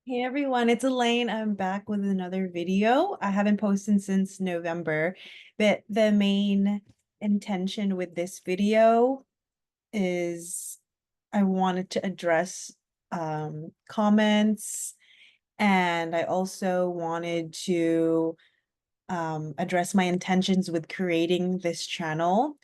Hey everyone, it's Elaine. I'm back with another video. I haven't posted since November, but the main intention with this video is I wanted to address comments, and I also wanted to address my intentions with creating this channel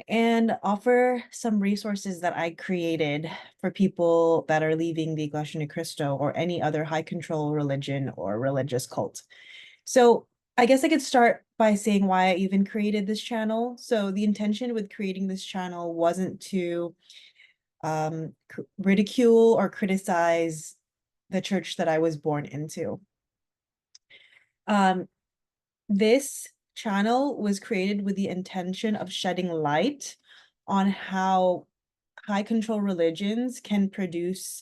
and offer some resources that I created for people that are leaving the Iglesia ni Cristo or any other high control religion or religious cult. So I guess I could start by saying why I even created this channel. So the intention with creating this channel wasn't to ridicule or criticize the church that I was born into. Um, this channel was created with the intention of shedding light on how high control religions can produce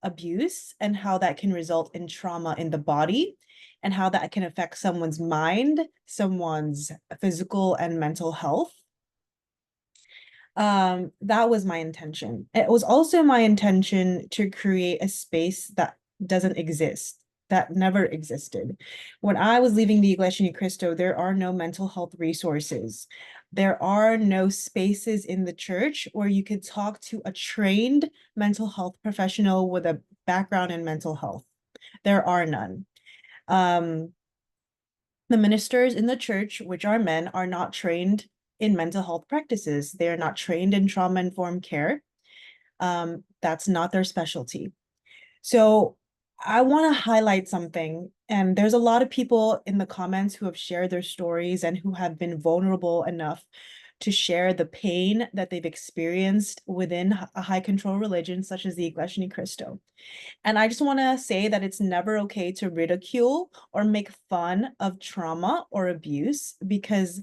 abuse and how that can result in trauma in the body and how that can affect someone's mind, someone's physical and mental health. That was my intention. It was also my intention to create a space that doesn't exist, that never existed. When I was leaving the Iglesia ni Cristo, there are no mental health resources. There are no spaces in the church where you could talk to a trained mental health professional with a background in mental health. There are none. Um, the ministers in the church, which are men, are not trained in mental health practices. They're not trained in trauma-informed care. That's not their specialty. So I want to highlight something. And there's a lot of people in the comments who have shared their stories and who have been vulnerable enough to share the pain that they've experienced within a high control religion, such as the Iglesia ni Cristo. And I just want to say that it's never okay to ridicule or make fun of trauma or abuse, because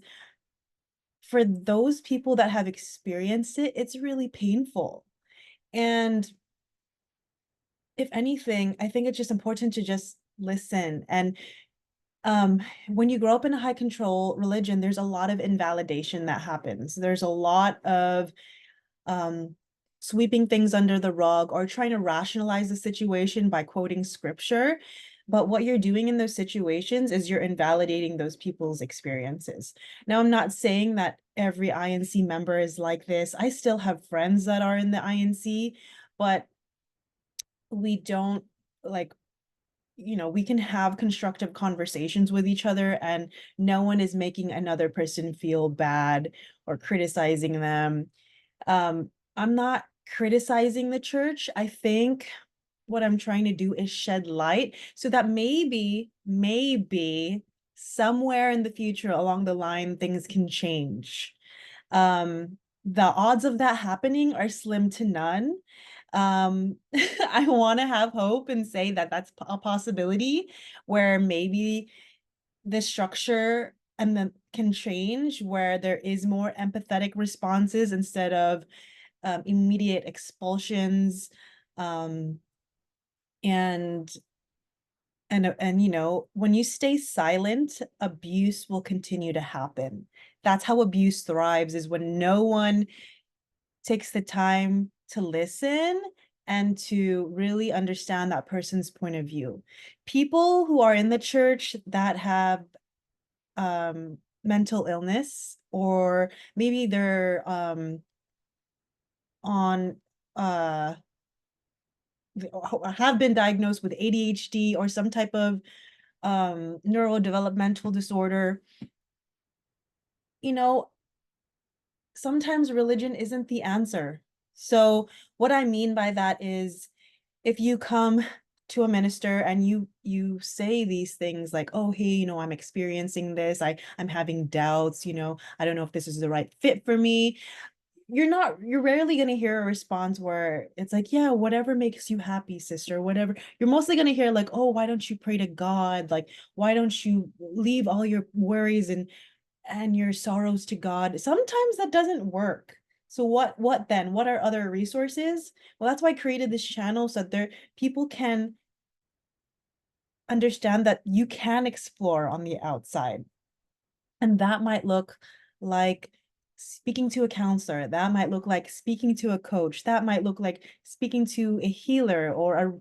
for those people that have experienced it, it's really painful. And if anything, I think it's just important to just listen. And when you grow up in a high control religion, there's a lot of invalidation that happens. There's a lot of um, sweeping things under the rug or trying to rationalize the situation by quoting scripture. But what you're doing in those situations is you're invalidating those people's experiences. Now, I'm not saying that every INC member is like this. I still have friends that are in the INC, but we don't like, we can have constructive conversations with each other and no one is making another person feel bad or criticizing them. I'm not criticizing the church. I think what I'm trying to do is shed light so that maybe somewhere in the future along the line, things can change. The odds of that happening are slim to none. I want to have hope and say that that's a possibility where maybe the structure and then can change, where there is more empathetic responses instead of immediate expulsions, um, and when you stay silent, abuse will continue to happen. That's how abuse thrives, is when no one takes the time to listen and to really understand that person's point of view. People who are in the church that have mental illness, or maybe they're on have been diagnosed with ADHD or some type of neurodevelopmental disorder, you know, sometimes religion isn't the answer. So what I mean by that is, if you come to a minister and you say these things like, oh, hey, I'm experiencing this, I'm having doubts, I don't know if this is the right fit for me, you're rarely going to hear a response where it's like, yeah, whatever makes you happy, sister, whatever. You're mostly going to hear like, oh, why don't you pray to God? Like, why don't you leave all your worries and your sorrows to God? Sometimes that doesn't work. So what then? What are other resources? Well, that's why I created this channel, so that people can understand that you can explore on the outside. And that might look like speaking to a counselor. That might look like speaking to a coach. That might look like speaking to a healer or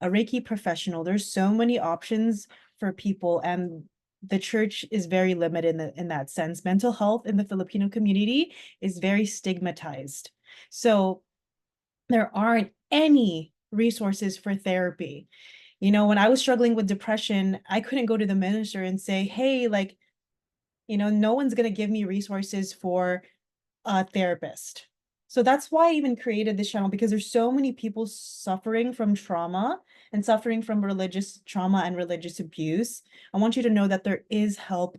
a Reiki professional. There's so many options for people, and the church is very limited in that sense. Mental health in the Filipino community is very stigmatized. So there aren't any resources for therapy. You know, when I was struggling with depression, I couldn't go to the minister and say, hey, like, no one's going to give me resources for a therapist. So that's why I even created this channel, because there's so many people suffering from trauma and suffering from religious trauma and religious abuse. I want you to know that there is help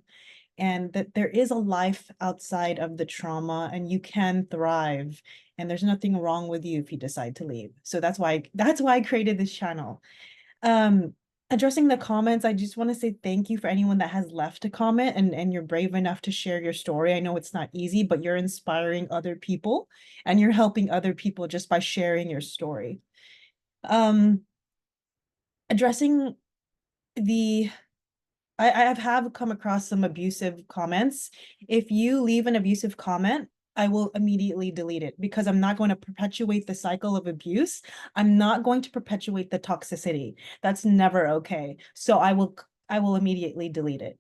and that there is a life outside of the trauma, and you can thrive, and there's nothing wrong with you if you decide to leave. So that's why I created this channel. Um, Addressing the comments, I just want to say thank you for anyone that has left a comment, and you're brave enough to share your story. I know it's not easy, but you're inspiring other people and you're helping other people just by sharing your story. Addressing the I have come across some abusive comments. If you leave an abusive comment, I will immediately delete it, because I'm not going to perpetuate the cycle of abuse. I'm not going to perpetuate the toxicity. That's never okay. So I will immediately delete it.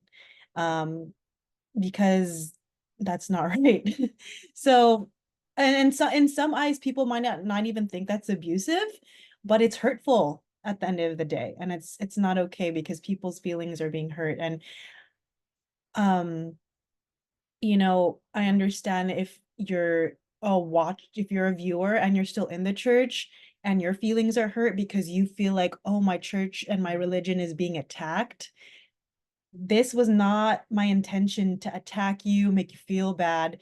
Because that's not right. So, and so in some eyes, people might not even think that's abusive, but it's hurtful at the end of the day, and it's not okay, because people's feelings are being hurt. And um I understand if you're if you're a viewer and you're still in the church and your feelings are hurt because you feel like, oh, my church and my religion is being attacked. This was not my intention to attack you, make you feel bad.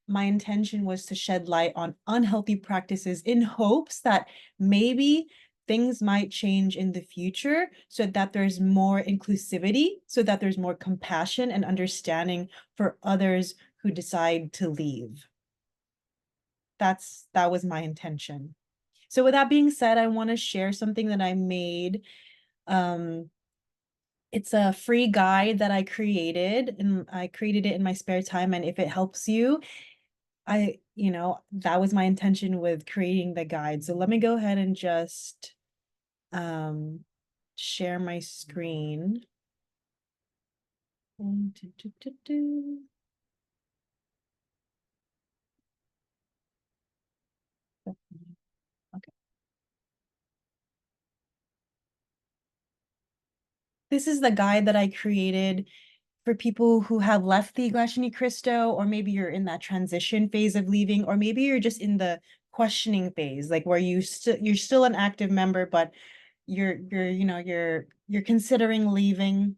My intention was to shed light on unhealthy practices in hopes that maybe things might change in the future, so that there's more inclusivity, so that there's more compassion and understanding for others who decide to leave. That was my intention. So with that being said, I want to share something that I made. It's a free guide that I created, and I created it in my spare time. And if it helps you, that was my intention with creating the guide. So let me go ahead and just share my screen. Okay. This is the guide that I created for people who have left the Iglesia Ni Cristo, or maybe you're in that transition phase of leaving, or maybe you're just in the questioning phase, like where you're still an active member, but you're considering leaving.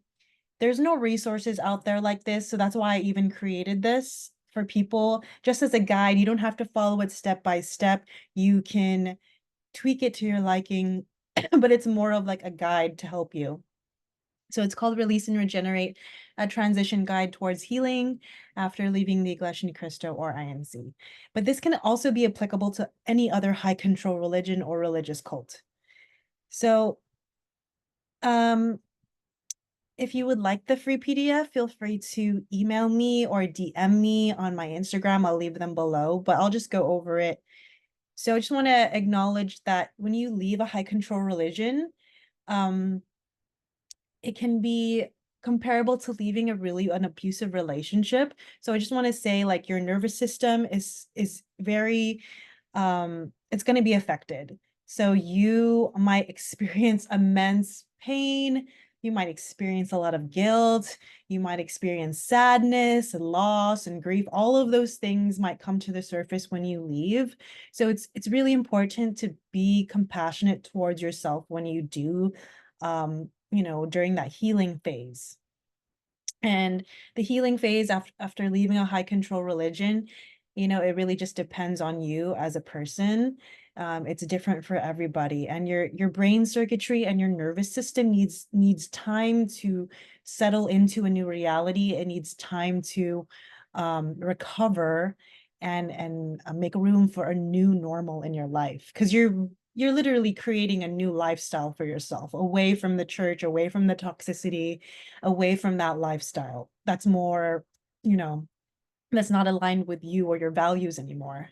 There's no resources out there like this, so that's why I even created this for people, just as a guide. You don't have to follow it step by step. You can tweak it to your liking, but it's more of like a guide to help you. So it's called Release and Regenerate, a transition guide towards healing after leaving the Iglesia Ni Cristo, or INC. But this can also be applicable to any other high control religion or religious cult. So if you would like the free PDF, feel free to email me or DM me on my Instagram. I'll leave them below, but I'll just go over it. So I just want to acknowledge that when you leave a high control religion, it can be comparable to leaving an abusive relationship. So I just want to say, like, your nervous system is very it's going to be affected. So you might experience immense pain, you might experience a lot of guilt, you might experience sadness and loss and grief. All of those things might come to the surface when you leave. So it's really important to be compassionate towards yourself when you do during that healing phase. And the healing phase after leaving a high control religion, it really just depends on you as a person. It's different for everybody, and your brain circuitry and your nervous system needs time to settle into a new reality. It needs time to recover and make room for a new normal in your life, because you're literally creating a new lifestyle for yourself, away from the church, away from the toxicity, away from that lifestyle that's more, that's not aligned with you or your values anymore.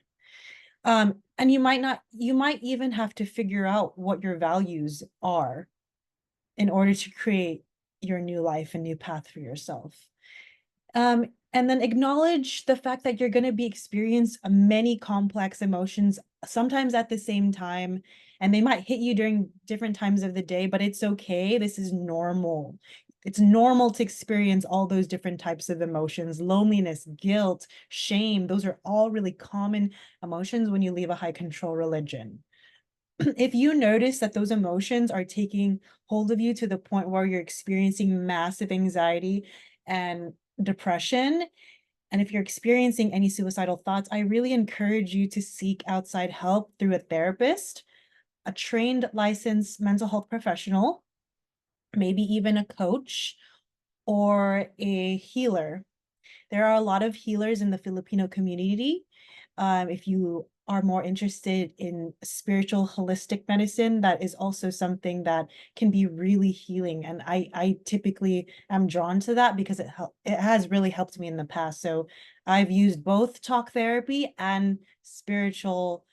And you might even have to figure out what your values are in order to create your new life and new path for yourself. And then acknowledge the fact that you're going to be experience many complex emotions, sometimes at the same time, and they might hit you during different times of the day, but it's okay. This is normal. It's normal to experience all those different types of emotions, loneliness, guilt, shame. Those are all really common emotions when you leave a high control religion. If you notice that those emotions are taking hold of you to the point where you're experiencing massive anxiety and depression, and if you're experiencing any suicidal thoughts, I really encourage you to seek outside help through a therapist, a trained licensed mental health professional, maybe even a coach or a healer. There are a lot of healers in the Filipino community. If you are more interested in spiritual holistic medicine, that is also something that can be really healing. And I typically am drawn to that because it has really helped me in the past. So I've used both talk therapy and spiritual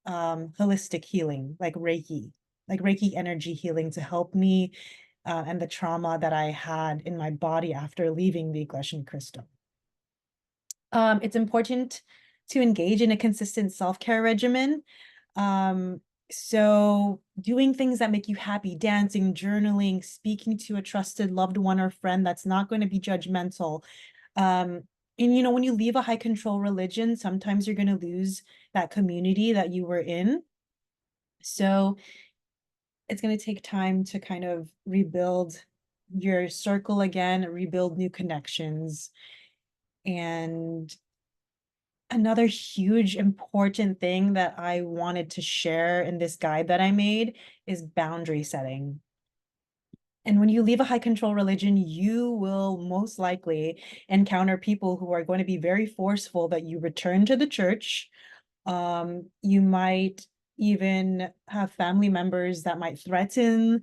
holistic healing, like Reiki energy healing to help me and the trauma that I had in my body after leaving the Iglesia Ni Cristo. It's important to engage in a consistent self-care regimen. Um, so doing things that make you happy, dancing, journaling, speaking to a trusted loved one or friend that's not going to be judgmental. And you know, when you leave a high control religion, sometimes you're going to lose that community that you were in. So it's going to take time to kind of rebuild your circle again, rebuild new connections. And another huge important thing that I wanted to share in this guide that I made is boundary setting. And when you leave a high control religion, you will most likely encounter people who are going to be very forceful that you return to the church. You might even have family members that might threaten,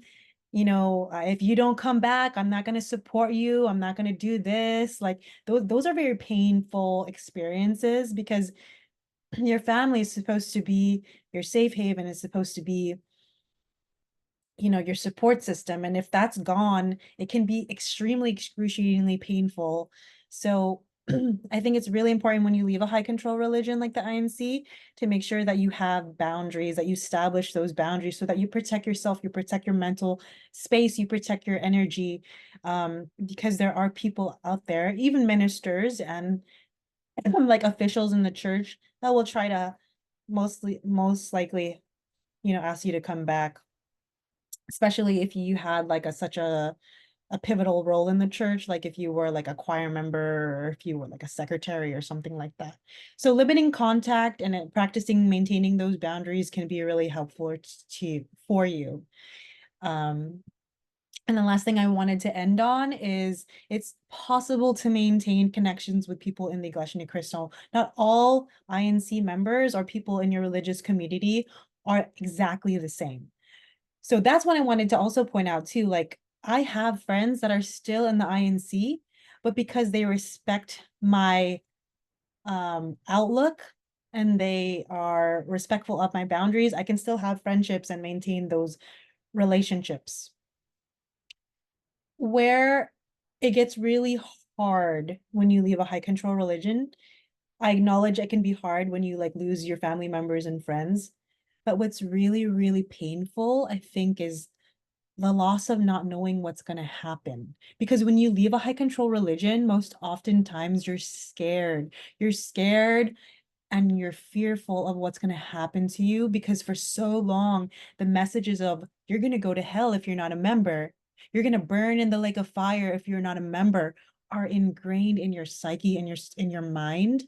you know, if you don't come back, I'm not going to support you. I'm not going to do this. Like those are very painful experiences because your family is supposed to be your safe haven, is supposed to be, you know, your support system. And if that's gone, it can be extremely excruciatingly painful. So I think it's really important when you leave a high control religion like the INC to make sure that you have boundaries, that you establish those boundaries so that you protect yourself, you protect your mental space, you protect your energy, because there are people out there, even ministers and like officials in the church that will try to most likely, you know, ask you to come back, especially if you had like such a pivotal role in the church, like if you were like a choir member or if you were like a secretary or something like that. So limiting contact and practicing maintaining those boundaries can be really helpful for you. And the last thing I wanted to end on is it's possible to maintain connections with people in the Iglesia Ni Cristo. Not all INC members or people in your religious community are exactly the same. So that's what I wanted to also point out too. Like I have friends that are still in the INC, but because they respect my outlook and they are respectful of my boundaries, I can still have friendships and maintain those relationships. Where it gets really hard when you leave a high control religion, I acknowledge it can be hard when you like lose your family members and friends. But what's really, really painful, I think, is the loss of not knowing what's going to happen. Because when you leave a high control religion, most oftentimes you're scared. You're scared and you're fearful of what's going to happen to you because for so long, the messages of you're going to go to hell if you're not a member, you're going to burn in the lake of fire if you're not a member, are ingrained in your psyche and in your mind.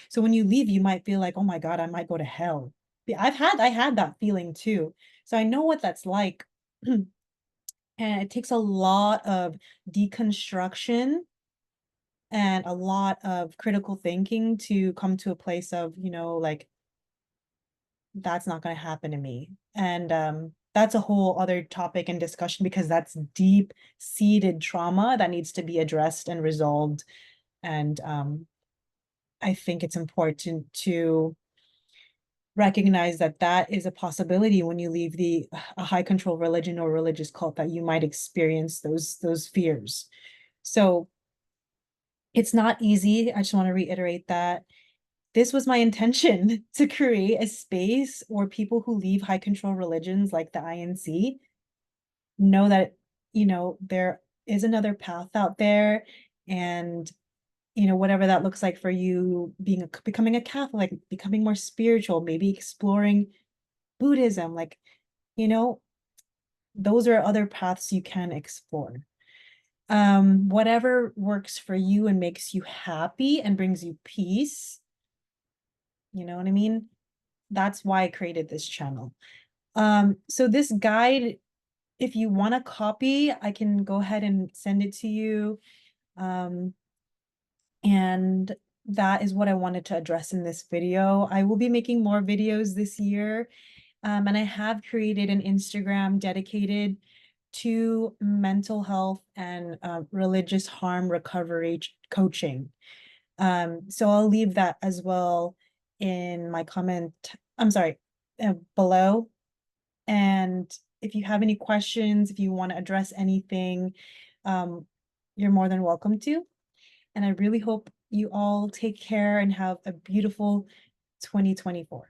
So when you leave, you might feel like, oh my God, I might go to hell. I had that feeling too. So I know what that's like. And it takes a lot of deconstruction and a lot of critical thinking to come to a place of, you know, like, that's not going to happen to me. And that's a whole other topic and discussion because that's deep seated trauma that needs to be addressed and resolved. And I think it's important to recognize that that is a possibility when you leave a high control religion or religious cult, that you might experience those fears. So it's not easy. I just want to reiterate that this was my intention, to create a space where people who leave high control religions like the INC know that, there is another path out there. And whatever that looks like for you, becoming a Catholic, becoming more spiritual, maybe exploring Buddhism, like, you know, those are other paths you can explore. Whatever works for you and makes you happy and brings you peace, you know what I mean? That's why I created this channel. So this guide, if you want a copy, I can go ahead and send it to you. And that is what I wanted to address in this video. I will be making more videos this year. And I have created an Instagram dedicated to mental health and religious harm recovery coaching. So I'll leave that as well in my comment, I'm sorry, below. And if you have any questions, if you want to address anything, um, you're more than welcome to. And I really hope you all take care and have a beautiful 2024.